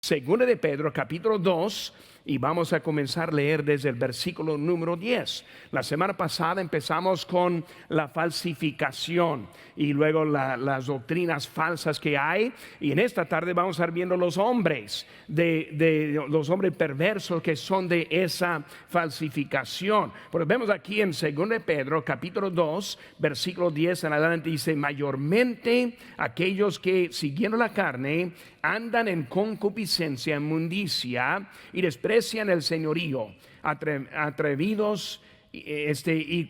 Segunda de Pedro, capítulo 2, y vamos a comenzar a leer desde el versículo número 10. La semana pasada empezamos con la falsificación y luego las doctrinas falsas que hay, y en esta tarde vamos a estar viendo los hombres, de los hombres perversos que son de esa falsificación. Pero vemos aquí en Segunda de Pedro, capítulo 2, versículo 10 en adelante, dice: mayormente aquellos que siguiendo la carne andan en concupiscencia, inmundicia, y desprecian el señorío, atrevidos y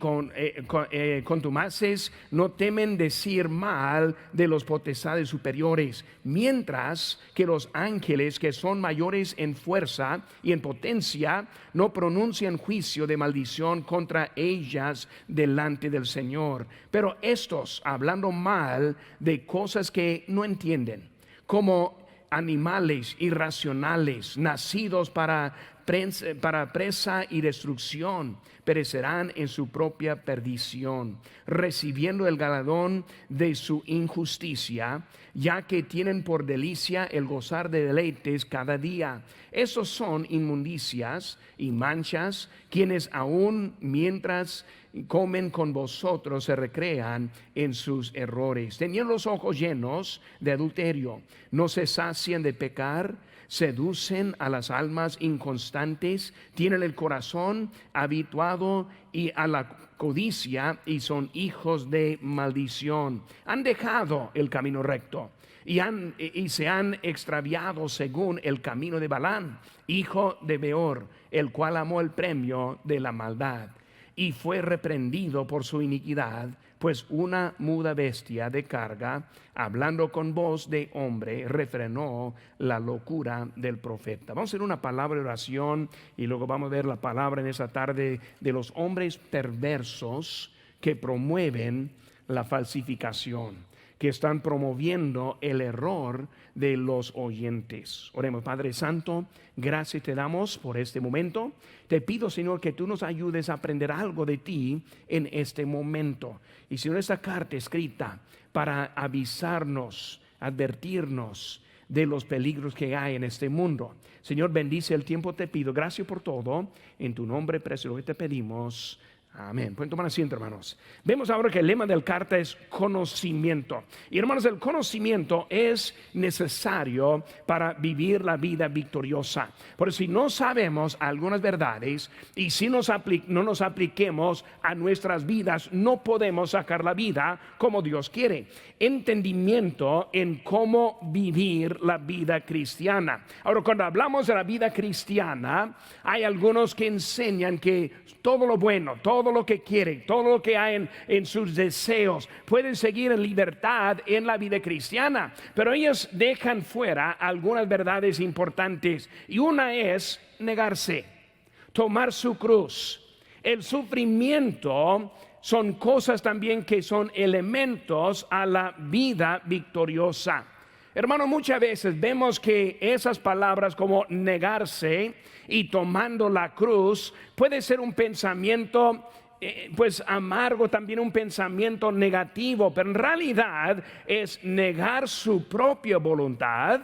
contumaces, no temen decir mal de los potestades superiores, mientras que los ángeles, que son mayores en fuerza y en potencia, no pronuncian juicio de maldición contra ellas delante del Señor. Pero estos, hablando mal de cosas que no entienden, como animales irracionales, nacidos para presa y destrucción, perecerán en su propia perdición, recibiendo el galardón de su injusticia, ya que tienen por delicia el gozar de deleites cada día. Esos son inmundicias y manchas, quienes aún mientras comen con vosotros se recrean en sus errores, teniendo los ojos llenos de adulterio, no se sacian de pecar, seducen a las almas inconstantes, tienen el corazón habituado y a la codicia, y son hijos de maldición. Han dejado el camino recto y se han extraviado según el camino de Balaam, hijo de Beor, el cual amó el premio de la maldad y fue reprendido por su iniquidad, pues una muda bestia de carga, hablando con voz de hombre, refrenó la locura del profeta. Vamos a hacer una palabra de oración y luego vamos a ver la palabra en esta tarde de los hombres perversos que promueven la falsificación, que están promoviendo el error de los oyentes. Oremos. Padre Santo, gracias te damos por este momento. Te pido, Señor, que tú nos ayudes a aprender algo de ti en este momento. Y Señor, esta carta escrita para avisarnos, advertirnos de los peligros que hay en este mundo. Señor, bendice el tiempo, te pido. Gracias por todo. En tu nombre precioso que te pedimos. Amén. Pueden tomar asiento, hermanos. Vemos ahora que el lema del carta es conocimiento. Y hermanos, el conocimiento es necesario para vivir la vida victoriosa. Porque si no sabemos algunas verdades y si no nos apliquemos a nuestras vidas, no podemos sacar la vida como Dios quiere. Entendimiento en cómo vivir la vida cristiana. Ahora, cuando hablamos de la vida cristiana, hay algunos que enseñan que todo lo bueno, todo lo que quieren, todo lo que hay en sus deseos, pueden seguir en libertad en la vida cristiana, pero ellos dejan fuera algunas verdades importantes, y una es negarse, tomar su cruz. El sufrimiento son cosas también que son elementos a la vida victoriosa. Hermano, muchas veces vemos que esas palabras como negarse y tomando la cruz puede ser un pensamiento pues amargo, también un pensamiento negativo, pero en realidad es negar su propia voluntad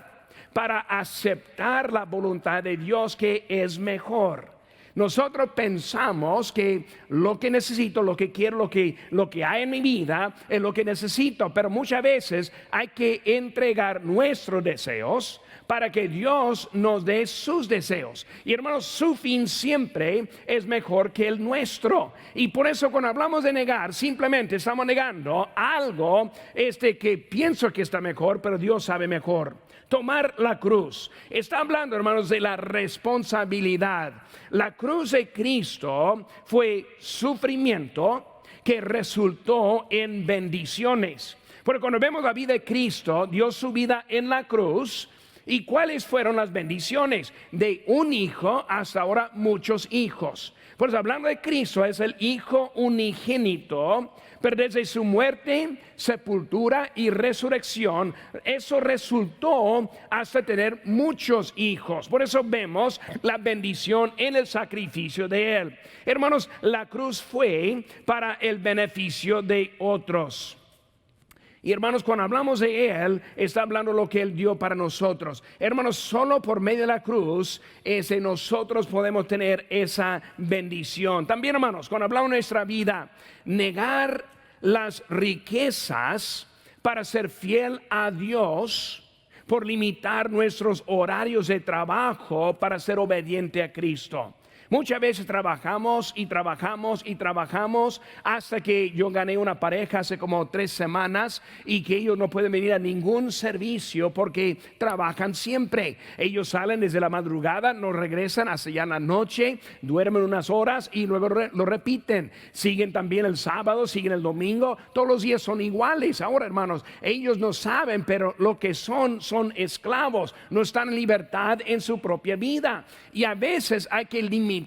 para aceptar la voluntad de Dios, que es mejor. Nosotros pensamos que lo que necesito, lo que quiero, lo que hay en mi vida es lo que necesito, pero muchas veces hay que entregar nuestros deseos para que Dios nos dé sus deseos. Y hermanos, su fin siempre es mejor que el nuestro. Y por eso cuando hablamos de negar, simplemente estamos negando algo que pienso que está mejor, pero Dios sabe mejor. Tomar la cruz. Está hablando, hermanos, de la responsabilidad. La cruz de Cristo fue sufrimiento que resultó en bendiciones. Porque cuando vemos la vida de Cristo, dio su vida en la cruz. ¿Y cuáles fueron las bendiciones? De un hijo hasta ahora muchos hijos. Pues hablando de Cristo, es el Hijo unigénito, pero desde su muerte, sepultura y resurrección, eso resultó hasta tener muchos hijos. Por eso vemos la bendición en el sacrificio de Él. Hermanos, la cruz fue para el beneficio de otros. Y hermanos, cuando hablamos de Él, está hablando lo que Él dio para nosotros. Hermanos, solo por medio de la cruz nosotros podemos tener esa bendición. También, hermanos, cuando hablamos de nuestra vida, negar las riquezas para ser fiel a Dios, por limitar nuestros horarios de trabajo para ser obediente a Cristo. Muchas veces trabajamos y trabajamos y trabajamos hasta que yo gané una pareja hace como 3 semanas y que ellos no pueden venir a ningún servicio porque trabajan siempre. Ellos salen desde la madrugada, no regresan hasta ya en la noche, duermen unas horas y luego lo repiten. Siguen también el sábado, siguen el domingo, todos los días son iguales. Ahora, hermanos, ellos no saben, pero lo que son esclavos, no están en libertad en su propia vida. Y a veces hay que limitar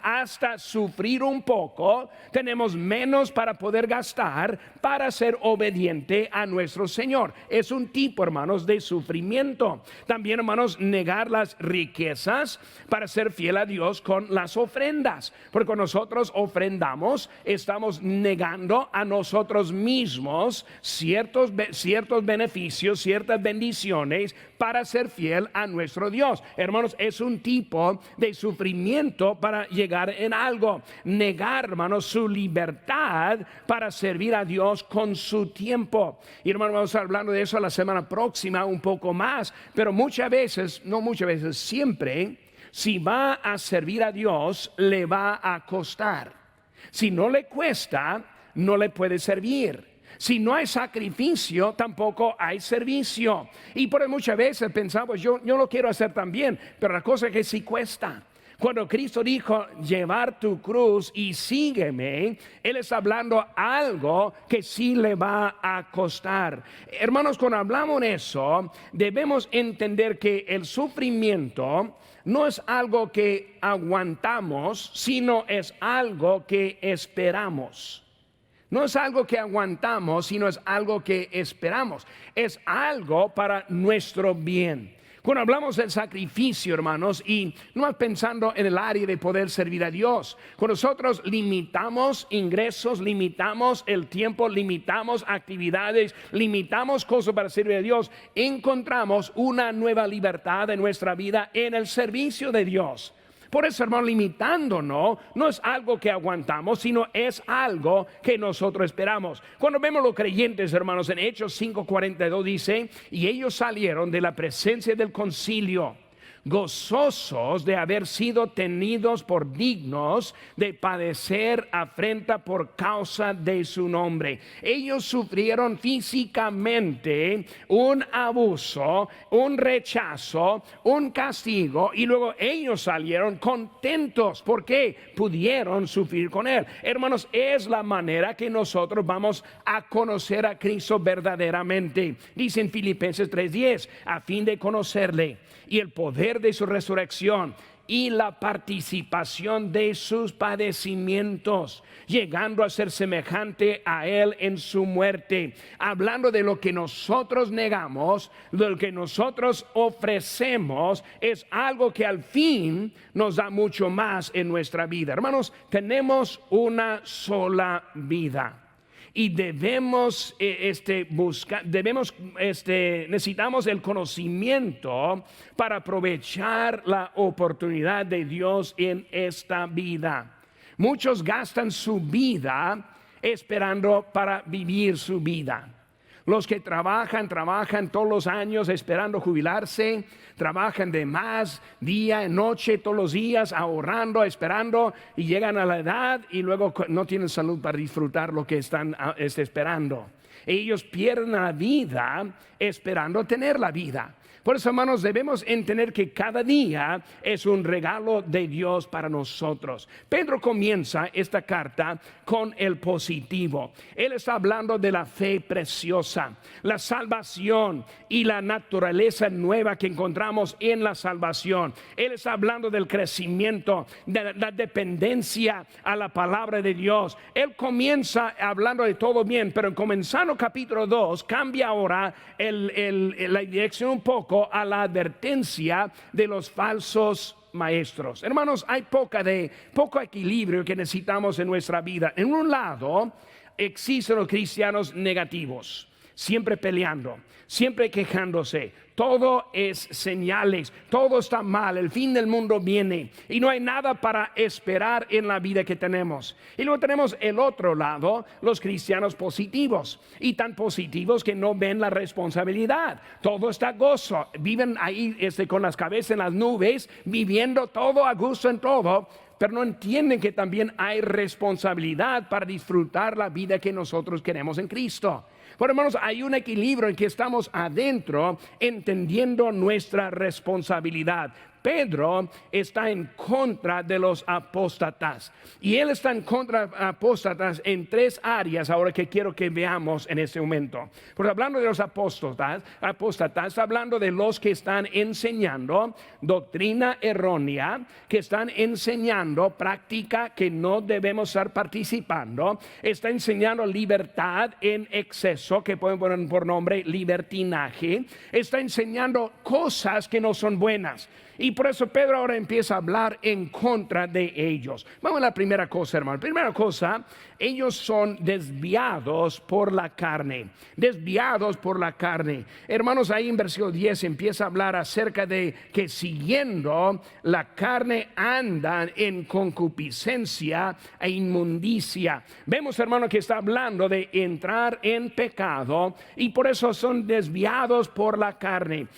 hasta sufrir un poco. Tenemos menos para poder gastar para ser obediente a nuestro Señor. Es un tipo, hermanos, de sufrimiento. También, hermanos, negar las riquezas para ser fiel a Dios con las ofrendas, porque cuando nosotros ofrendamos estamos negando a nosotros mismos ciertos beneficios, ciertas bendiciones para ser fiel a nuestro Dios. Hermanos, es un tipo de sufrimiento para llegar en algo. Negar, hermanos, su libertad para servir a Dios con su tiempo. Y hermanos, vamos a estar hablando de eso la semana próxima un poco más, pero siempre, si va a servir a Dios, le va a costar. Si no le cuesta, no le puede servir. Si no hay sacrificio, tampoco hay servicio. Y por eso muchas veces pensamos, yo lo quiero hacer también, pero la cosa es que sí cuesta. Cuando Cristo dijo, llevar tu cruz y sígueme, Él está hablando algo que sí le va a costar. Hermanos, cuando hablamos de eso, debemos entender que el sufrimiento no es algo que aguantamos, sino es algo que esperamos. No es algo que aguantamos, sino es algo que esperamos. Es algo para nuestro bien. Cuando hablamos del sacrificio, hermanos, y no es pensando en el área de poder servir a Dios, cuando nosotros limitamos ingresos, limitamos el tiempo, limitamos actividades, limitamos cosas para servir a Dios, encontramos una nueva libertad en nuestra vida en el servicio de Dios. Por eso, hermano, limitándonos no es algo que aguantamos, sino es algo que nosotros esperamos. Cuando vemos los creyentes, hermanos, en Hechos 5:42 dice, y ellos salieron de la presencia del concilio, gozosos de haber sido tenidos por dignos de padecer afrenta por causa de su nombre. Ellos sufrieron físicamente un abuso, un rechazo, un castigo, y luego ellos salieron contentos porque pudieron sufrir con Él. Hermanos, es la manera que nosotros vamos a conocer a Cristo verdaderamente. Dice en Filipenses 3:10, a fin de conocerle y el poder de su resurrección y la participación de sus padecimientos, llegando a ser semejante a Él en su muerte. Hablando de lo que nosotros negamos, de lo que nosotros ofrecemos, es algo que al fin nos da mucho más en nuestra vida. Hermanos, tenemos una sola vida. Y debemos necesitamos el conocimiento para aprovechar la oportunidad de Dios en esta vida. Muchos gastan su vida esperando para vivir su vida. Los que trabajan todos los años esperando jubilarse, trabajan de más día y noche todos los días ahorrando, esperando, y llegan a la edad y luego no tienen salud para disfrutar lo que están esperando. Ellos pierden la vida esperando tener la vida. Por eso, hermanos, debemos entender que cada día es un regalo de Dios para nosotros. Pedro comienza esta carta con el positivo. Él está hablando de la fe preciosa, la salvación y la naturaleza nueva que encontramos en la salvación. Él está hablando del crecimiento, de la dependencia a la palabra de Dios. Él comienza hablando de todo bien, pero comenzando capítulo 2, cambia ahora la dirección un poco a la advertencia de los falsos maestros. Hermanos, hay poco equilibrio que necesitamos en nuestra vida. En un lado existen los cristianos negativos. siempre peleando, siempre quejándose. Todo es señales, todo está mal, el fin del mundo viene y no hay nada para esperar en la vida que tenemos. Y luego tenemos el otro lado, los cristianos positivos, y tan positivos que no ven la responsabilidad. Todo está gozo, viven ahí con las cabezas en las nubes, viviendo todo a gusto en todo, pero no entienden que también hay responsabilidad para disfrutar la vida que nosotros queremos en Cristo. Bueno, hermanos, hay un equilibrio en que estamos adentro entendiendo nuestra responsabilidad. Pedro está en contra de los apóstatas y él está en contra de apóstatas en 3 áreas ahora que quiero que veamos en este momento. Porque hablando de los apóstatas, está hablando de los que están enseñando doctrina errónea, que están enseñando práctica que no debemos estar participando, está enseñando libertad en exceso, que pueden poner por nombre libertinaje, está enseñando cosas que no son buenas. Y por eso Pedro ahora empieza a hablar en contra de ellos. Vamos a la primera cosa, hermano. Primera cosa, ellos son desviados por la carne. Desviados por la carne. Hermanos, ahí en versículo 10 empieza a hablar acerca de que siguiendo la carne andan en concupiscencia e inmundicia. Vemos, hermano, que está hablando de entrar en pecado y por eso son desviados por la carne.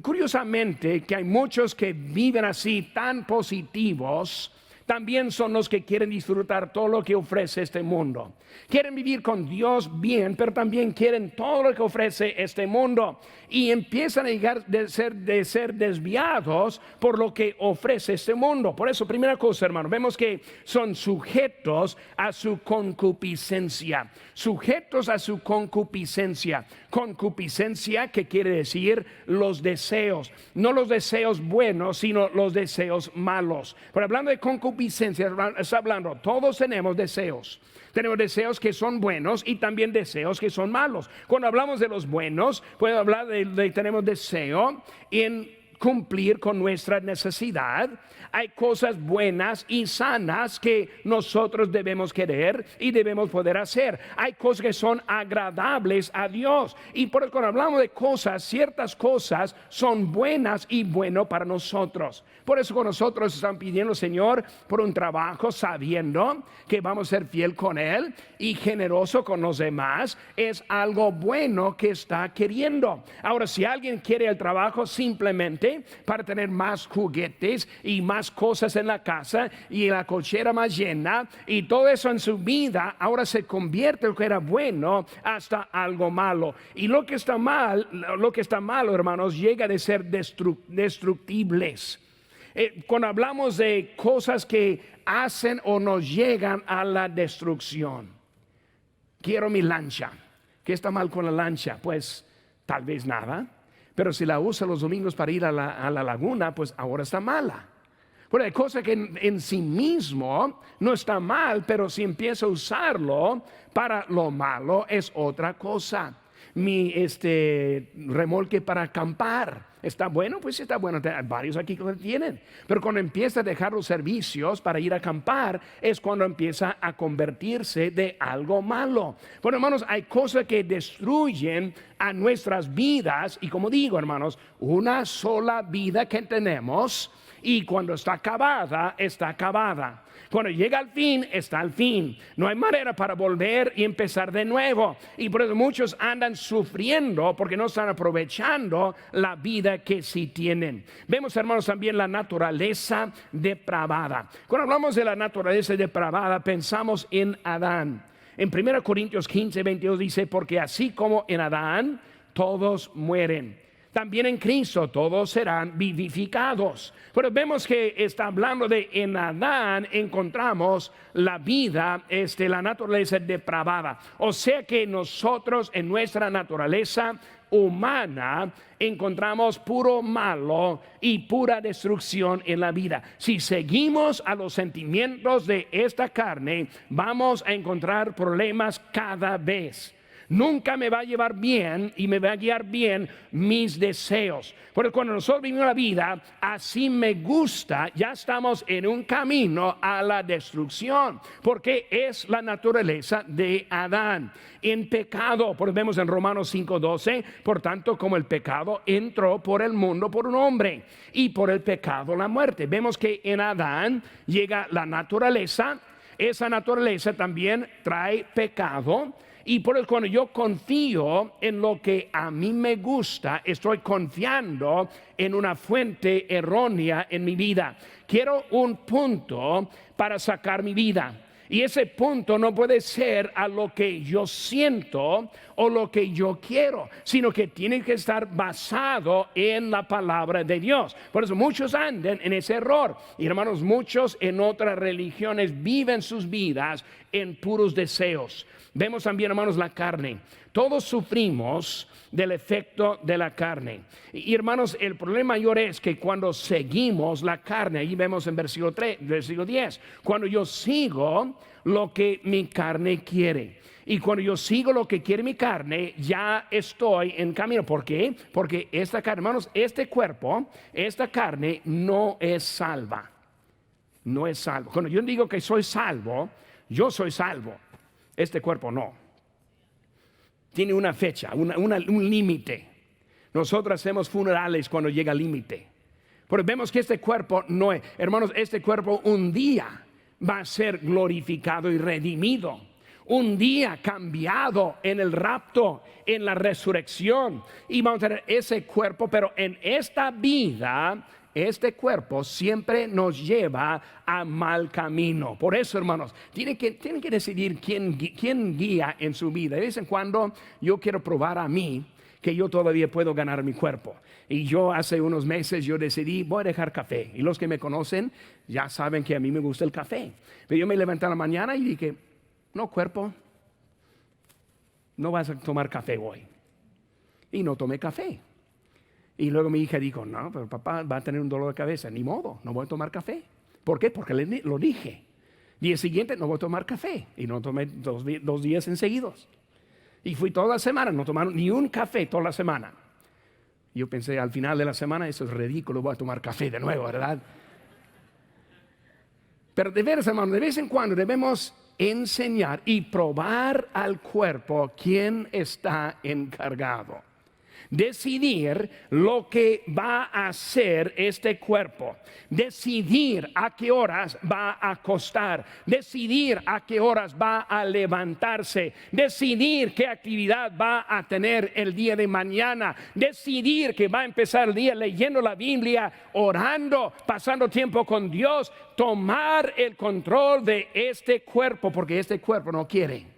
Curiosamente que hay muchos que viven así tan positivos, también son los que quieren disfrutar todo lo que ofrece este mundo. Quieren vivir con Dios bien, pero también quieren todo lo que ofrece este mundo. Y empiezan a llegar de ser desviados por lo que ofrece este mundo. Por eso, primera cosa, hermano, vemos que son sujetos a su concupiscencia. Sujetos a su concupiscencia. Concupiscencia, que quiere decir los deseos. No los deseos buenos, sino los deseos malos. Pero hablando de concupiscencia, está hablando, todos tenemos deseos. Tenemos deseos que son buenos y también deseos que son malos. Cuando hablamos de los buenos, puedo hablar de tenemos deseo en cumplir con nuestra necesidad. Hay cosas buenas y sanas que nosotros debemos querer y debemos poder hacer. Hay cosas que son agradables a Dios. Y por eso cuando hablamos de cosas, ciertas cosas son buenas y bueno para nosotros. Por eso cuando nosotros estamos pidiendo, Señor, por un trabajo, sabiendo que vamos a ser fiel con Él y generoso con los demás, es algo bueno que está queriendo. Ahora, si alguien quiere el trabajo simplemente para tener más juguetes y más cosas en la casa y la cochera más llena y todo eso en su vida, ahora se convierte en lo que era bueno hasta algo malo. Y lo que está mal, hermanos, llega de ser destructibles. Cuando hablamos de cosas que hacen o nos llegan a la destrucción. Quiero mi lancha. ¿Qué está mal con la lancha? Pues tal vez nada. Pero si la usa los domingos para ir a la laguna, pues ahora está mala. Bueno, hay cosas que en sí mismo no está mal, pero si empiezo a usarlo para lo malo es otra cosa. Mi remolque para acampar está bueno, pues está bueno. Varios aquí que lo tienen. Pero cuando empieza a dejar los servicios para ir a acampar es cuando empieza a convertirse de algo malo. Bueno, hermanos, hay cosas que destruyen a nuestras vidas. Y como digo, hermanos, una sola vida que tenemos. Y cuando está acabada, está acabada. Cuando llega al fin, está al fin. No hay manera para volver y empezar de nuevo. Y por eso muchos andan sufriendo porque no están aprovechando la vida que sí tienen. Vemos, hermanos, también la naturaleza depravada. Cuando hablamos de la naturaleza depravada, pensamos en Adán. En 1 Corintios 15, 22 dice, porque así como en Adán todos mueren, también en Cristo todos serán vivificados. Pero vemos que está hablando de en Adán encontramos la vida, la naturaleza depravada. O sea que nosotros en nuestra naturaleza humana encontramos puro malo y pura destrucción en la vida. Si seguimos a los sentimientos de esta carne, vamos a encontrar problemas cada vez. Nunca me va a llevar bien y me va a guiar bien mis deseos. Porque cuando nosotros vivimos la vida, así me gusta, ya estamos en un camino a la destrucción. Porque es la naturaleza de Adán. En pecado, porque vemos en Romanos 5:12, por tanto como el pecado entró por el mundo por un hombre y por el pecado la muerte. Vemos que en Adán llega la naturaleza, esa naturaleza también trae pecado. Y por eso cuando yo confío en lo que a mí me gusta, estoy confiando en una fuente errónea en mi vida. Quiero un punto para sacar mi vida. Y ese punto no puede ser a lo que yo siento o lo que yo quiero, sino que tiene que estar basado en la palabra de Dios. Por eso muchos andan en ese error. Y hermanos, muchos en otras religiones viven sus vidas en puros deseos. Vemos también, hermanos, la carne. Todos sufrimos del efecto de la carne. Y hermanos, el problema mayor es que cuando seguimos la carne, ahí vemos en versículo 10, cuando yo sigo lo que mi carne quiere. Y cuando yo sigo lo que quiere mi carne, ya estoy en camino. ¿Por qué? Porque esta carne, hermanos, este cuerpo, esta carne no es salva. No es salvo. Cuando yo digo que soy salvo, yo soy salvo. Este cuerpo no. Tiene una fecha, un límite. Nosotros hacemos funerales cuando llega el límite. Pero vemos que este cuerpo no es. Hermanos, este cuerpo un día va a ser glorificado y redimido. Un día cambiado en el rapto, en la resurrección. Y vamos a tener ese cuerpo, pero en esta vida, este cuerpo siempre nos lleva a mal camino. Por eso, hermanos, tienen que decidir quién guía en su vida. De vez en cuando yo quiero probar a mí que yo todavía puedo ganar mi cuerpo. Y yo hace unos meses yo decidí, voy a dejar café. Y los que me conocen ya saben que a mí me gusta el café. Pero yo me levanté en la mañana y dije, no, cuerpo, no vas a tomar café hoy. Y no tomé café. Y luego mi hija dijo, no, pero papá va a tener un dolor de cabeza. Ni modo, no voy a tomar café. ¿Por qué? Porque lo dije. Día siguiente no voy a tomar café. Y no tomé dos días enseguidos. Y fui toda la semana, no tomaron ni un café toda la semana. Yo pensé al final de la semana, eso es ridículo, voy a tomar café de nuevo, ¿verdad? Pero de veras, hermano, de vez en cuando debemos enseñar y probar al cuerpo quién está encargado. Decidir lo que va a hacer este cuerpo. Decidir a qué horas va a acostar. Decidir a qué horas va a levantarse. Decidir qué actividad va a tener el día de mañana. Decidir que va a empezar el día leyendo la Biblia, orando, pasando tiempo con Dios. Tomar el control de este cuerpo, porque este cuerpo no quiere.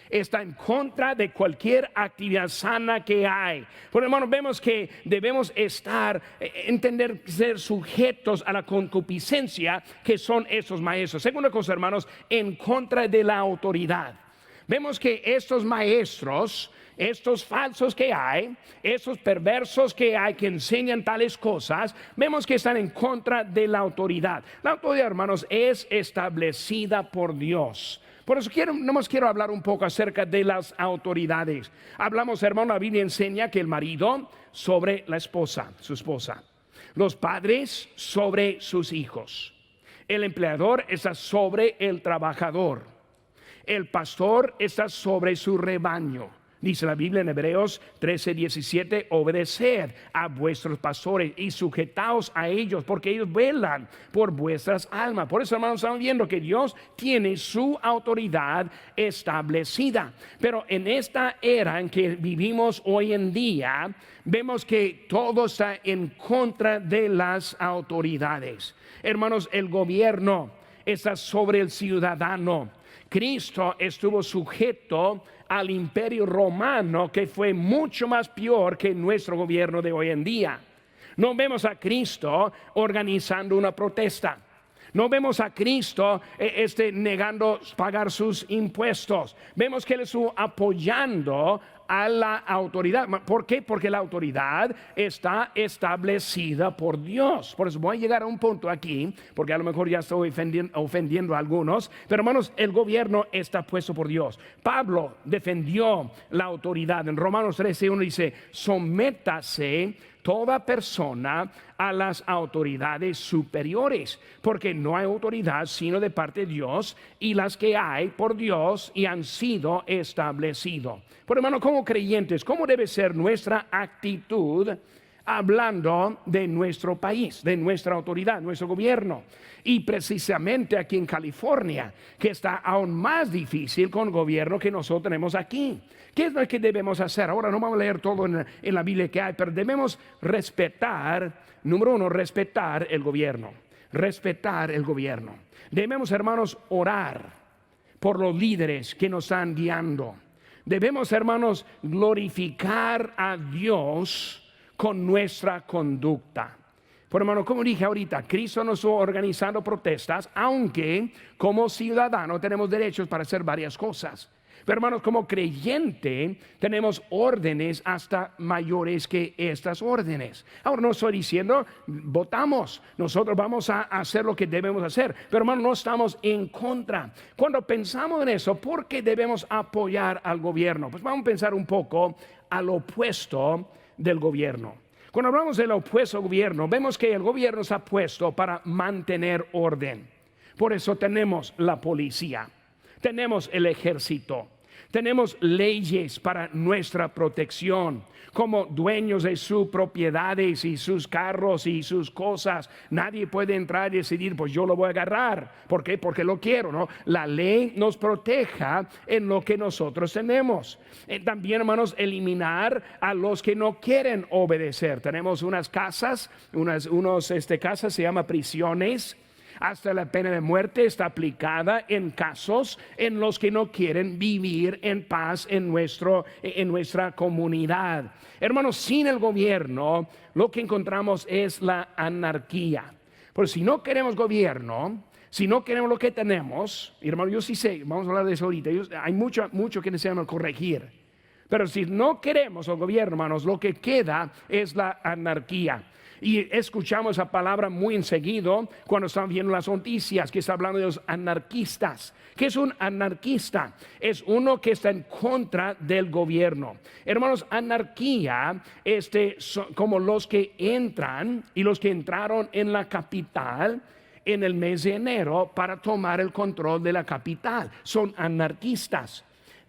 Está en contra de cualquier actividad sana que hay. Por hermanos, vemos que debemos entender, ser sujetos a la concupiscencia que son esos maestros. Segunda cosa, hermanos, en contra de la autoridad. Vemos que estos maestros, estos falsos que hay, estos perversos que hay que enseñan tales cosas, vemos que están en contra de la autoridad. La autoridad, hermanos, es establecida por Dios. Por eso quiero hablar un poco acerca de las autoridades. Hablamos, hermano, la Biblia enseña que el marido sobre la esposa, su esposa. Los padres sobre sus hijos. El empleador está sobre el trabajador. El pastor está sobre su rebaño. Dice la Biblia en Hebreos 13:17, obedeced a vuestros pastores y sujetaos a ellos, porque ellos velan por vuestras almas. Por eso, hermanos, estamos viendo que Dios tiene su autoridad establecida. Pero en esta era en que vivimos hoy en día, vemos que todo está en contra de las autoridades. Hermanos, el gobierno está sobre el ciudadano. Cristo estuvo sujeto al imperio romano, que fue mucho más peor que nuestro gobierno de hoy en día. No vemos a Cristo organizando una protesta. No vemos a Cristo negando pagar sus impuestos. Vemos que Él estuvo apoyando a la autoridad. ¿Por qué? Porque la autoridad está establecida por Dios. Por eso voy a llegar a un punto aquí, porque a lo mejor ya estoy ofendiendo a algunos, pero hermanos, el gobierno está puesto por Dios. Pablo defendió la autoridad. En Romanos 13:1 dice: sométase toda persona a las autoridades superiores, porque no hay autoridad sino de parte de Dios, y las que hay por Dios y han sido establecidos. Por hermano, como creyentes, ¿cómo debe ser nuestra actitud hablando de nuestro país, de nuestra autoridad, nuestro gobierno? Y precisamente aquí en California, que está aún más difícil con el gobierno que nosotros tenemos aquí. ¿Qué es lo que debemos hacer? Ahora no vamos a leer todo en la Biblia que hay, pero debemos respetar, número uno, respetar el gobierno. Respetar el gobierno. Debemos, hermanos, orar por los líderes que nos están guiando. Debemos, hermanos, glorificar a Dios con nuestra conducta. Por hermano, como dije ahorita, Cristo nos está organizando protestas, aunque como ciudadano tenemos derechos para hacer varias cosas. Pero hermanos, como creyente tenemos órdenes hasta mayores que estas órdenes. Ahora no estoy diciendo votamos, nosotros vamos a hacer lo que debemos hacer, pero hermanos, no estamos en contra. Cuando pensamos en eso, ¿por qué debemos apoyar al gobierno? Pues vamos a pensar un poco al opuesto del gobierno. Cuando hablamos del opuesto al gobierno, vemos que el gobierno está puesto para mantener orden. Por eso tenemos la policía, tenemos el ejército, tenemos leyes para nuestra protección. Como dueños de sus propiedades y sus carros y sus cosas, nadie puede entrar y decidir, pues yo lo voy a agarrar. ¿Por qué? Porque lo quiero, ¿no? La ley nos proteja en lo que nosotros tenemos. También, hermanos, eliminar a los que no quieren obedecer. Tenemos unas casas, casas se llama prisiones. Hasta la pena de muerte está aplicada en casos en los que no quieren vivir en paz en nuestra comunidad. Hermanos, sin el gobierno lo que encontramos es la anarquía. Porque si no queremos gobierno, si no queremos lo que tenemos, y hermano, yo sí sé, vamos a hablar de eso ahorita, hay mucho que necesitamos corregir. Pero si no queremos el gobierno, hermanos, lo que queda es la anarquía. Y escuchamos esa palabra muy enseguida cuando estamos viendo las noticias, que está hablando de los anarquistas. ¿Qué es un anarquista? Es uno que está en contra del gobierno. Hermanos, anarquía son como los que entran y los que entraron en la capital en el mes de enero para tomar el control de la capital. Son anarquistas.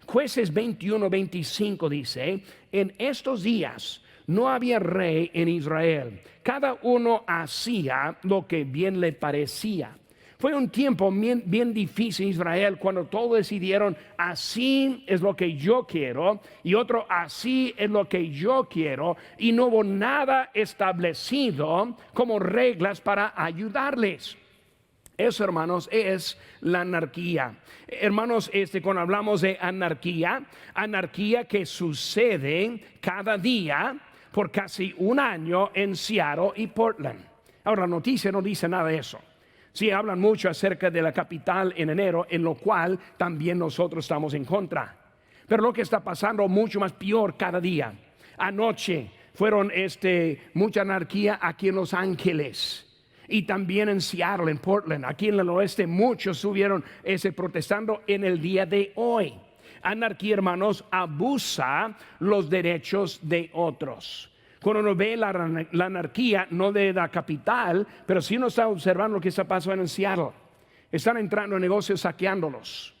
Jueces 21-25 dice: en estos días no había rey en Israel, cada uno hacía lo que bien le parecía. Fue un tiempo bien difícil en Israel cuando todos decidieron así es lo que yo quiero y otro así es lo que yo quiero, y no hubo nada establecido como reglas para ayudarles. Eso, hermanos, es la anarquía. Hermanos, cuando hablamos de anarquía que sucede cada día por casi un año en Seattle y Portland. Ahora, la noticia no dice nada de eso. Sí, hablan mucho acerca de la capital en enero, en lo cual también nosotros estamos en contra. Pero lo que está pasando mucho más peor cada día. Anoche fueron mucha anarquía aquí en Los Ángeles. Y también en Seattle, en Portland, aquí en el oeste, muchos estuvieron protestando en el día de hoy. Anarquía, hermanos, abusa los derechos de otros. Cuando uno ve la anarquía, no de la capital, pero si uno está observando lo que está pasando en Seattle, están entrando en negocios saqueándolos,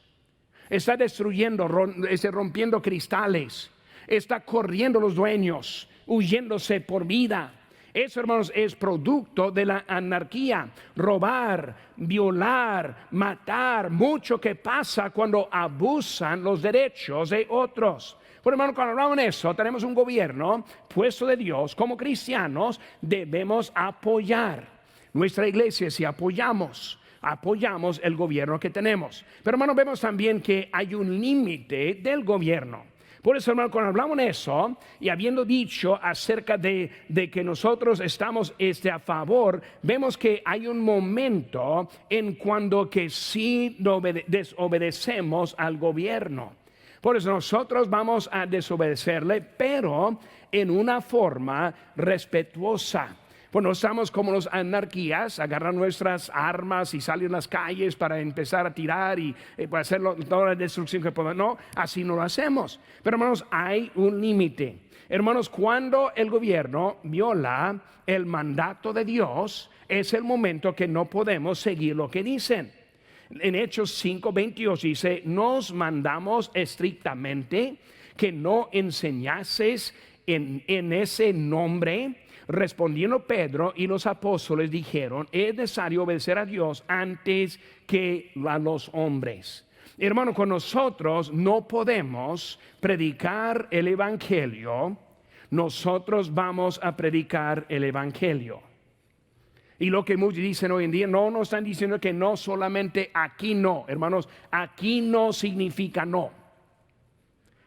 está destruyendo, rompiendo cristales, está corriendo los dueños, huyéndose por vida. Eso, hermanos, es producto de la anarquía. Robar, violar, matar, mucho que pasa cuando abusan los derechos de otros. Bueno, hermano, cuando hablamos de eso, tenemos un gobierno puesto de Dios. Como cristianos debemos apoyar nuestra iglesia. Si apoyamos el gobierno que tenemos. Pero, hermano, vemos también que hay un límite del gobierno. Por eso, hermano, cuando hablamos de eso y habiendo dicho acerca de que nosotros estamos a favor, vemos que hay un momento en cuando que sí desobedecemos al gobierno. Por eso nosotros vamos a desobedecerle, pero en una forma respetuosa. Pues no estamos como los anarquías, agarran nuestras armas y salen a las calles para empezar a tirar y para hacer toda la destrucción que podemos. No, así no lo hacemos. Pero hermanos, hay un límite. Hermanos, cuando el gobierno viola el mandato de Dios, es el momento que no podemos seguir lo que dicen. En Hechos 5:22 dice: nos mandamos estrictamente que no enseñases en ese nombre. Respondiendo Pedro y los apóstoles dijeron: es necesario obedecer a Dios antes que a los hombres. Hermano, con nosotros no podemos predicar el evangelio. Nosotros vamos a predicar el evangelio. Y lo que muchos dicen hoy en día, no están diciendo que no, solamente aquí no. Hermanos, aquí no significa no.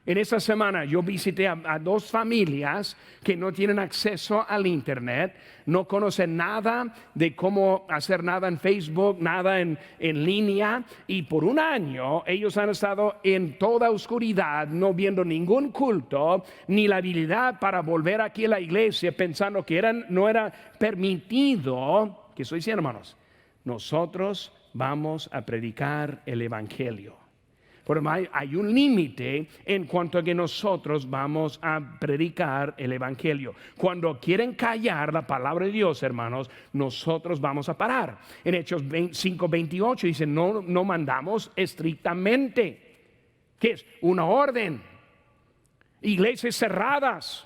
En esta semana yo visité a dos familias que no tienen acceso al internet, no conocen nada de cómo hacer nada en Facebook, nada en línea, y por un año ellos han estado en toda oscuridad, no viendo ningún culto, ni la habilidad para volver aquí a la iglesia, pensando que no era permitido. ¿Qué estoy diciendo, hermanos? Nosotros vamos a predicar el evangelio. Pero hay un límite en cuanto a que nosotros vamos a predicar el evangelio. Cuando quieren callar la palabra de Dios, hermanos, nosotros vamos a parar. En Hechos 5:28 dice: no mandamos estrictamente. ¿Qué es? Una orden. Iglesias cerradas,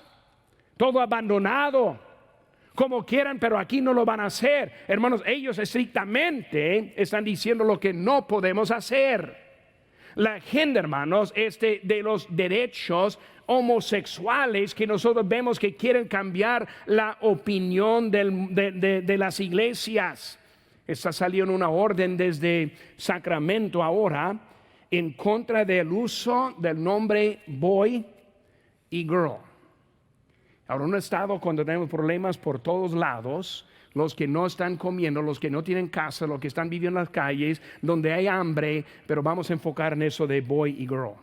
todo abandonado, como quieran, pero aquí no lo van a hacer. Hermanos, ellos estrictamente están diciendo lo que no podemos hacer. La agenda, hermanos, de los derechos homosexuales que nosotros vemos que quieren cambiar la opinión de las iglesias. Está saliendo una orden desde Sacramento ahora en contra del uso del nombre boy y girl. Ahora, un estado cuando tenemos problemas por todos lados, los que no están comiendo, los que no tienen casa, los que están viviendo en las calles, donde hay hambre, pero vamos a enfocar en eso de boy y girl.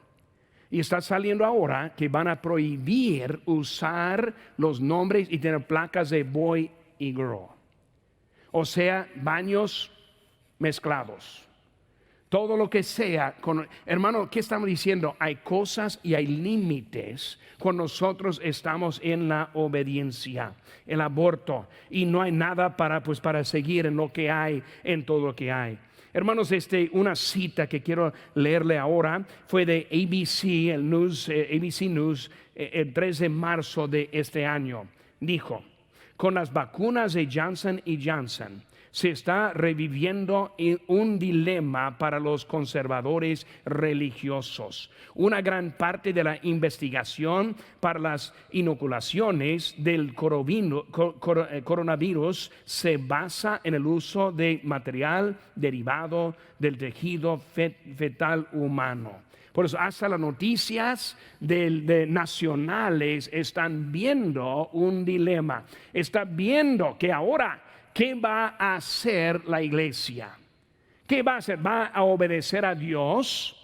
Y está saliendo ahora que van a prohibir usar los nombres y tener placas de boy y girl. O sea, baños mezclados. Todo lo que sea, hermano, ¿qué estamos diciendo? Hay cosas y hay límites cuando nosotros estamos en la obediencia, el aborto, y no hay nada para seguir en lo que hay, en todo lo que hay. Hermanos, una cita que quiero leerle ahora fue de ABC, ABC News, el 3 de marzo de este año. Dijo: con las vacunas de Johnson & Johnson se está reviviendo un dilema para los conservadores religiosos. Una gran parte de la investigación para las inoculaciones del coronavirus se basa en el uso de material derivado del tejido fetal humano. Por eso hasta las noticias nacionales están viendo un dilema. Están viendo que ahora, ¿qué va a hacer la iglesia? ¿Qué va a hacer? ¿Va a obedecer a Dios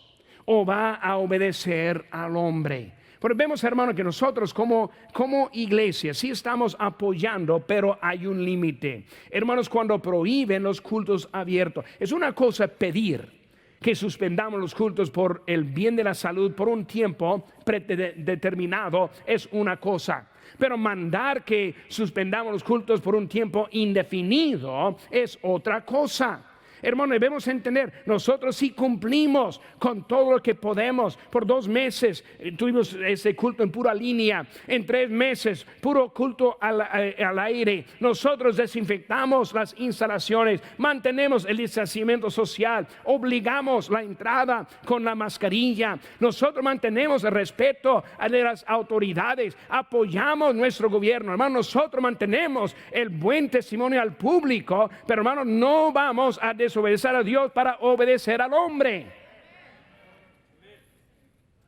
o va a obedecer al hombre? Pero vemos, hermano, que nosotros como iglesia sí estamos apoyando, pero hay un límite. Hermanos, cuando prohíben los cultos abiertos, es una cosa pedir que suspendamos los cultos por el bien de la salud por un tiempo predeterminado, es una cosa. Pero mandar que suspendamos los cultos por un tiempo indefinido es otra cosa. Hermano, debemos entender, nosotros sí cumplimos con todo lo que podemos. Por 2 meses tuvimos ese culto en pura línea. En 3 meses, puro culto al aire. Nosotros desinfectamos las instalaciones, mantenemos el distanciamiento social, obligamos la entrada con la mascarilla. Nosotros mantenemos el respeto a las autoridades, apoyamos nuestro gobierno. Hermano, nosotros mantenemos el buen testimonio al público, pero hermano, no vamos a desobedecer a Dios para obedecer al hombre.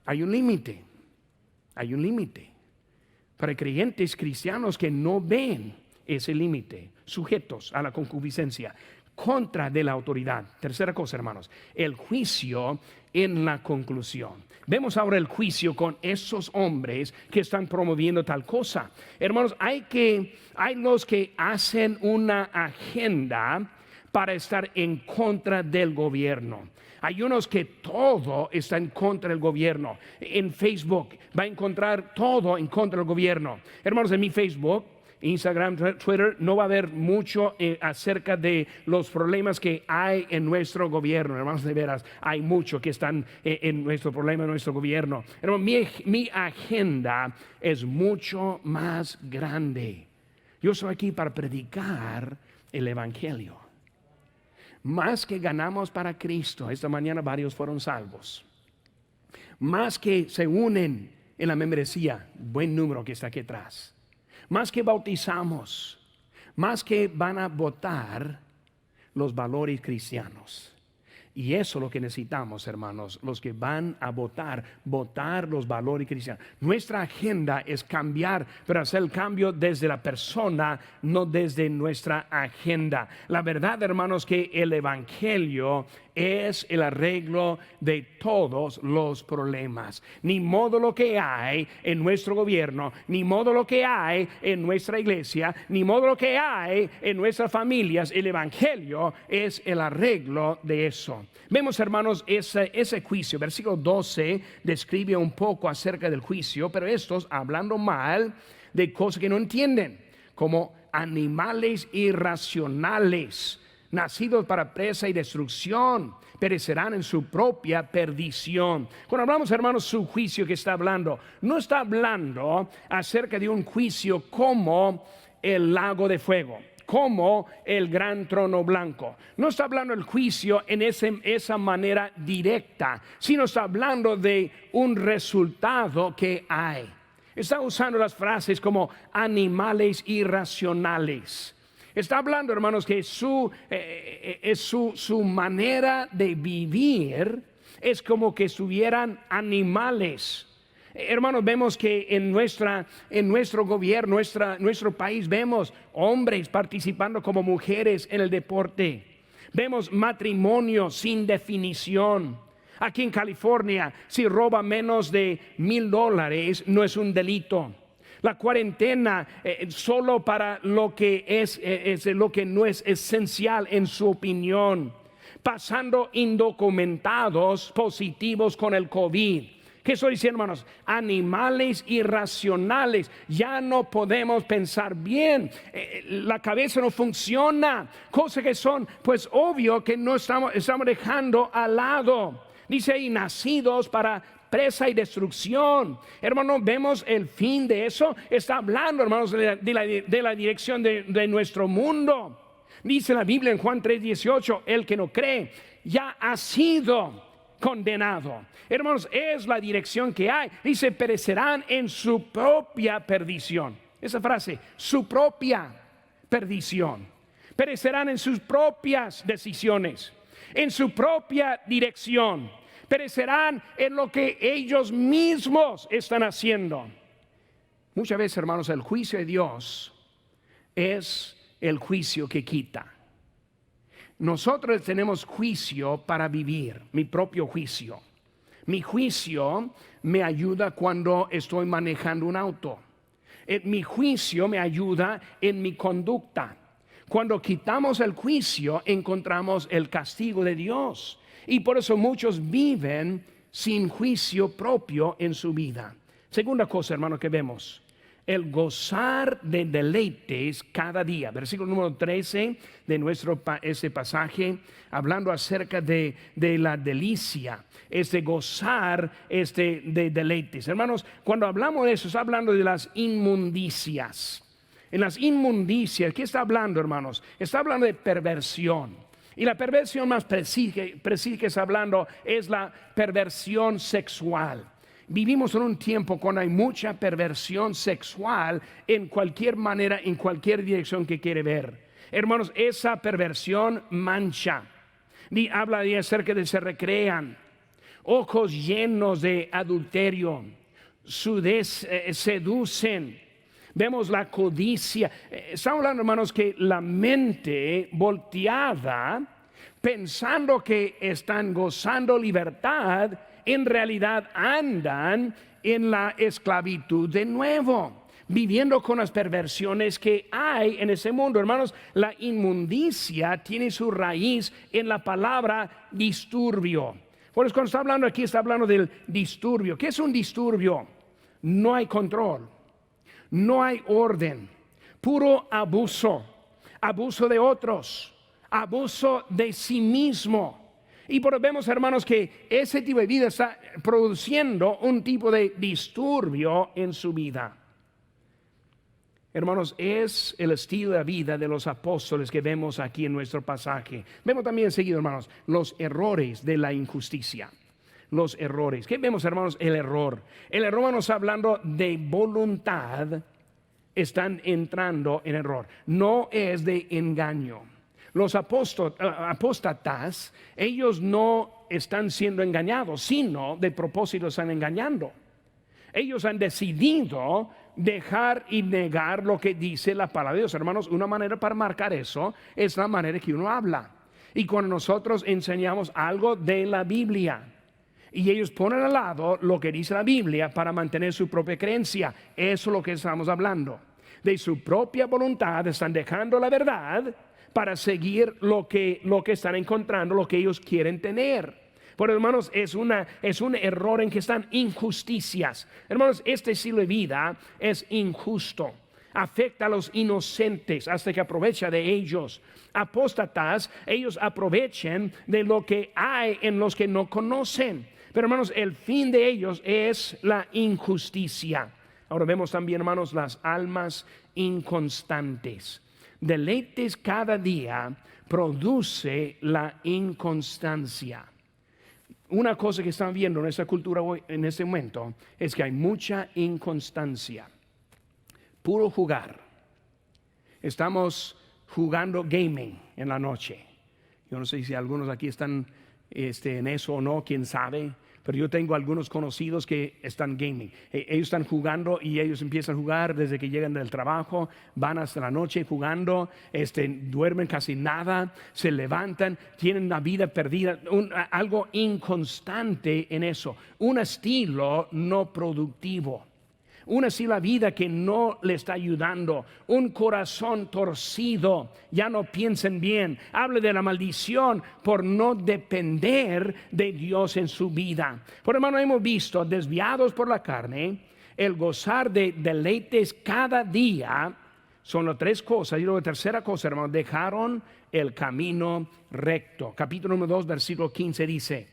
Hay un límite. Hay un límite. Para creyentes cristianos que no ven ese límite, sujetos a la concupiscencia, contra de la autoridad. Tercera cosa, hermanos, el juicio en la conclusión. Vemos ahora el juicio con esos hombres que están promoviendo tal cosa. Hermanos, hay los que hacen una agenda para estar en contra del gobierno. Hay unos que todo está en contra del gobierno. En Facebook va a encontrar todo en contra del gobierno. Hermanos, en mi Facebook, Instagram, Twitter, no va a haber mucho acerca de los problemas que hay en nuestro gobierno. Hermanos, de veras, hay mucho que están en nuestro problema, en nuestro gobierno. Hermanos, mi agenda es mucho más grande. Yo estoy aquí para predicar el evangelio. Más que ganamos para Cristo, esta mañana varios fueron salvos. Más que se unen en la membresía, buen número que está aquí atrás. Más que bautizamos, más que van a votar los valores cristianos. Y eso es lo que necesitamos, hermanos, los que van a votar los valores cristianos. Nuestra agenda es cambiar, pero hacer el cambio desde la persona, no desde nuestra agenda. La verdad, hermanos, que el evangelio es el arreglo de todos los problemas. Ni modo lo que hay en nuestro gobierno, ni modo lo que hay en nuestra iglesia, ni modo lo que hay en nuestras familias. El evangelio es el arreglo de eso. Vemos, hermanos, ese juicio. Versículo 12 describe un poco acerca del juicio, pero estos hablando mal de cosas que no entienden, como animales irracionales, nacidos para presa y destrucción, perecerán en su propia perdición. Cuando hablamos, hermanos, su juicio que está hablando, no está hablando acerca de un juicio como el lago de fuego, como el gran trono blanco. No está hablando del juicio en esa manera directa, sino está hablando de un resultado que hay. Está usando las frases como animales irracionales. Está hablando, hermanos, que su manera de vivir es como que estuvieran animales. Hermanos, vemos que en nuestro gobierno, nuestro país, vemos hombres participando como mujeres en el deporte. Vemos matrimonios sin definición. Aquí en California, si roba menos de $1,000, no es un delito. La cuarentena solo para lo que es lo que no es esencial en su opinión. Pasando indocumentados positivos con el COVID. ¿Qué estoy diciendo, hermanos? Animales irracionales. Ya no podemos pensar bien. La cabeza no funciona. Cosas que son, pues obvio que no estamos dejando al lado. Dice ahí, nacidos para presa y destrucción. Hermanos, vemos el fin de eso. Está hablando, hermanos, de la dirección de nuestro mundo. Dice la Biblia en Juan 3:18, el que no cree ya ha sido condenado. Hermanos, es la dirección que hay. Dice, perecerán en su propia perdición. Esa frase, su propia perdición. Perecerán en sus propias decisiones, en su propia dirección. Perecerán en lo que ellos mismos están haciendo. Muchas veces, hermanos, el juicio de Dios es el juicio que quita. Nosotros tenemos juicio para vivir, mi propio juicio. Mi juicio me ayuda cuando estoy manejando un auto. Mi juicio me ayuda en mi conducta. Cuando quitamos el juicio, encontramos el castigo de Dios. Y por eso muchos viven sin juicio propio en su vida. Segunda cosa, hermano, que vemos. El gozar de deleites cada día. Versículo número 13 de ese pasaje, hablando acerca de la delicia, gozar de deleites. Hermanos, cuando hablamos de eso, está hablando de las inmundicias. En las inmundicias, ¿qué está hablando, hermanos? Está hablando de perversión. Y la perversión más precisa que está hablando es la perversión sexual. Vivimos en un tiempo cuando hay mucha perversión sexual en cualquier manera, en cualquier dirección que quiere ver. Hermanos, esa perversión mancha. Habla de acerca de se recrean, ojos llenos de adulterio, seducen, Vemos la codicia. Estamos hablando, hermanos, que la mente volteada, pensando que están gozando libertad, en realidad andan en la esclavitud de nuevo, viviendo con las perversiones que hay en ese mundo. Hermanos, la inmundicia tiene su raíz en la palabra disturbio. Por eso cuando está hablando aquí, está hablando del disturbio. ¿Qué es un disturbio? No hay control, no hay orden, puro abuso, abuso de otros, abuso de sí mismo. Y vemos, hermanos, que ese tipo de vida está produciendo un tipo de disturbio en su vida. Hermanos, es el estilo de vida de los apóstoles que vemos aquí en nuestro pasaje. Vemos también seguido, hermanos, los errores de la injusticia. Los errores. ¿Qué vemos, hermanos? El error. El error, hermanos, hablando de voluntad, están entrando en error. No es de engaño. Los apóstatas, ellos no están siendo engañados, sino de propósito están engañando. Ellos han decidido dejar y negar lo que dice la palabra de Dios. Hermanos, una manera para marcar eso es la manera que uno habla. Y cuando nosotros enseñamos algo de la Biblia y ellos ponen al lado lo que dice la Biblia para mantener su propia creencia, eso es lo que estamos hablando. De su propia voluntad están dejando la verdad para seguir lo que están encontrando, lo que ellos quieren tener. Pero, hermanos, es un error en que están injusticias. Hermanos, este estilo de vida es injusto. Afecta a los inocentes hasta que aprovecha de ellos. Apóstatas, ellos aprovechan de lo que hay en los que no conocen. Pero, hermanos, el fin de ellos es la injusticia. Ahora vemos también, hermanos, las almas inconstantes. Deleites cada día produce la inconstancia. Una cosa que están viendo en nuestra cultura hoy, en este momento, es que hay mucha inconstancia. Puro jugar. Estamos jugando gaming en la noche. Yo no sé si algunos aquí están en eso o no, quién sabe. Pero yo tengo algunos conocidos que están gaming. Ellos están jugando y ellos empiezan a jugar desde que llegan del trabajo, van hasta la noche jugando, duermen casi nada, se levantan, tienen una vida perdida, algo inconstante en eso, un estilo no productivo. Una así vida que no le está ayudando, un corazón torcido, ya no piensen bien, hable de la maldición por no depender de Dios en su vida. Por hermano, hemos visto, desviados por la carne, el gozar de deleites cada día, son las tres cosas. Y luego la tercera cosa, hermano, dejaron el camino recto. Capítulo número 2, versículo 15 dice,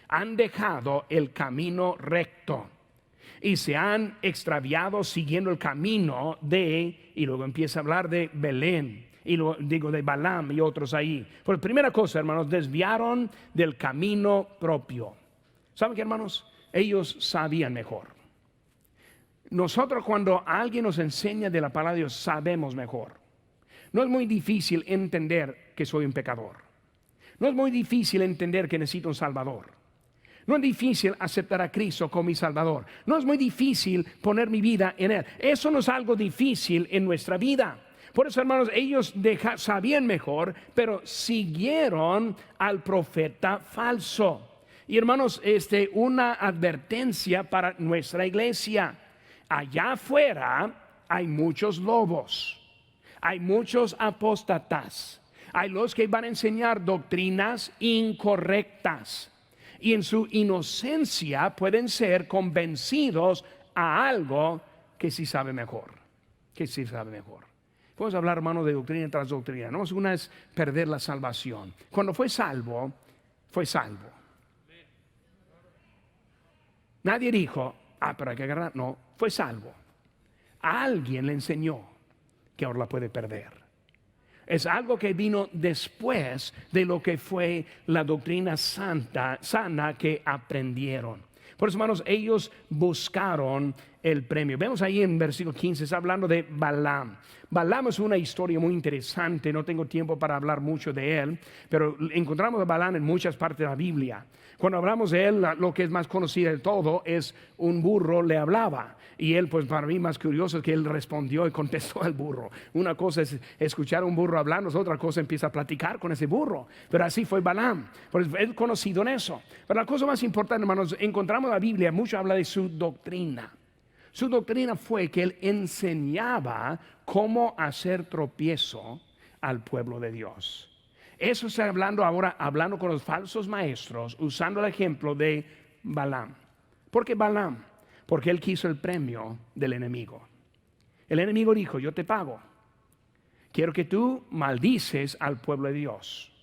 han dejado el camino recto y se han extraviado siguiendo el camino y luego empieza a hablar de Belén, y luego digo de Balaam y otros ahí. Pues primera cosa, hermanos, desviaron del camino propio. ¿Saben qué, hermanos? Ellos sabían mejor. Nosotros cuando alguien nos enseña de la palabra de Dios, sabemos mejor. No es muy difícil entender que soy un pecador. No es muy difícil entender que necesito un Salvador. No es difícil aceptar a Cristo como mi Salvador. No es muy difícil poner mi vida en Él. Eso no es algo difícil en nuestra vida. Por eso, hermanos, ellos sabían mejor, pero siguieron al profeta falso. Y, hermanos, una advertencia para nuestra iglesia. Allá afuera hay muchos lobos, hay muchos apóstatas, hay los que van a enseñar doctrinas incorrectas. Y en su inocencia pueden ser convencidos a algo que sí sabe mejor. Podemos hablar, hermano, de doctrina tras doctrina. ¿No? Una es perder la salvación. Cuando fue salvo, fue salvo. Nadie dijo, pero hay que agarrar. No, fue salvo. A alguien le enseñó que ahora la puede perder. Es algo que vino después de lo que fue la doctrina sana que aprendieron. Por eso, hermanos, ellos buscaron el premio. Vemos ahí en versículo 15, está hablando de Balaam. Balaam es una historia muy interesante, no tengo tiempo para hablar mucho de él, pero encontramos a Balaam en muchas partes de la Biblia. Cuando hablamos de él, lo que es más conocido de todo es un burro le hablaba. Y él, pues para mí más curioso es que él respondió y contestó al burro. Una cosa es escuchar a un burro hablar, otra cosa empieza a platicar con ese burro. Pero así fue Balaam, pues es conocido en eso. Pero la cosa más importante, hermanos, encontramos en la Biblia, mucho habla de su doctrina. Su doctrina fue que él enseñaba cómo hacer tropiezo al pueblo de Dios. Eso está hablando ahora, hablando con los falsos maestros, usando el ejemplo de Balaam. ¿Por qué Balaam? Porque él quiso el premio del enemigo. El enemigo dijo, yo te pago. Quiero que tú maldices al pueblo de Dios.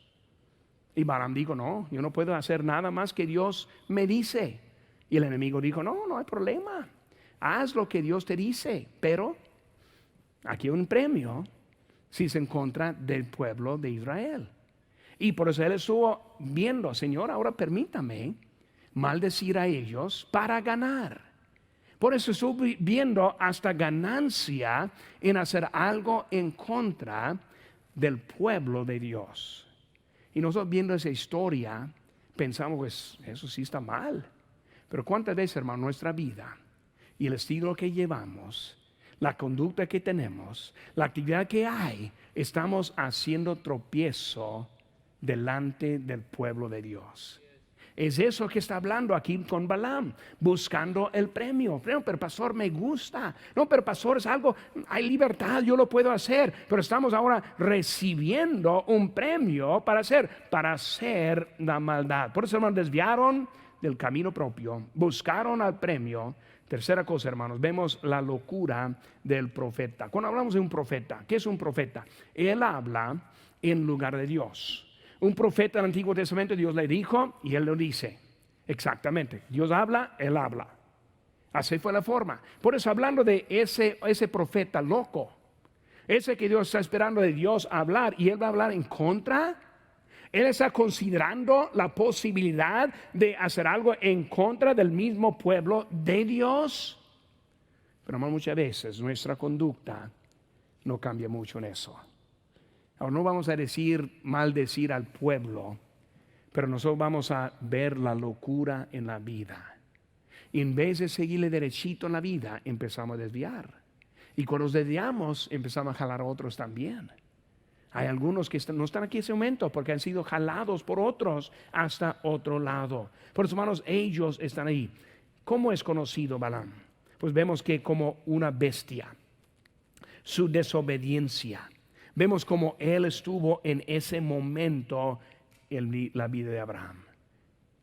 Y Balaam dijo, no, yo no puedo hacer nada más que Dios me dice. Y el enemigo dijo, no hay problema. Haz lo que Dios te dice, pero aquí hay un premio si es en contra del pueblo de Israel. Y por eso él estuvo viendo, Señor, ahora permítame maldecir a ellos para ganar. Por eso estuvo viendo hasta ganancia en hacer algo en contra del pueblo de Dios. Y nosotros viendo esa historia pensamos, pues eso sí está mal. Pero cuántas veces, hermano, nuestra vida y el estilo que llevamos, la conducta que tenemos, la actividad que hay, estamos haciendo tropiezo delante del pueblo de Dios. Es eso que está hablando aquí con Balaam, buscando el premio. Pero pastor, me gusta. No, pero pastor, es algo, hay libertad, yo lo puedo hacer. Pero estamos ahora recibiendo un premio para hacer la maldad. Por eso, hermanos, desviaron del camino propio, buscaron al premio. Tercera cosa, hermanos, vemos la locura del profeta. Cuando hablamos de un profeta, ¿qué es un profeta? Él habla en lugar de Dios. Un profeta del Antiguo Testamento, Dios le dijo y él lo dice. Exactamente, Dios habla, él habla. Así fue la forma. Por eso, hablando de ese profeta loco, ese que Dios está esperando de Dios hablar y él va a hablar en contra. Él está considerando la posibilidad de hacer algo en contra del mismo pueblo de Dios. Pero muchas veces nuestra conducta no cambia mucho en eso. Ahora no vamos a maldecir al pueblo, pero nosotros vamos a ver la locura en la vida. Y en vez de seguirle derechito en la vida, empezamos a desviar. Y cuando nos desviamos, empezamos a jalar a otros también. Hay algunos que no están aquí en ese momento porque han sido jalados por otros hasta otro lado. Por eso, hermanos, ellos están ahí. ¿Cómo es conocido Balaam? Pues vemos que como una bestia, su desobediencia. Vemos como él estuvo en ese momento en la vida de Abraham.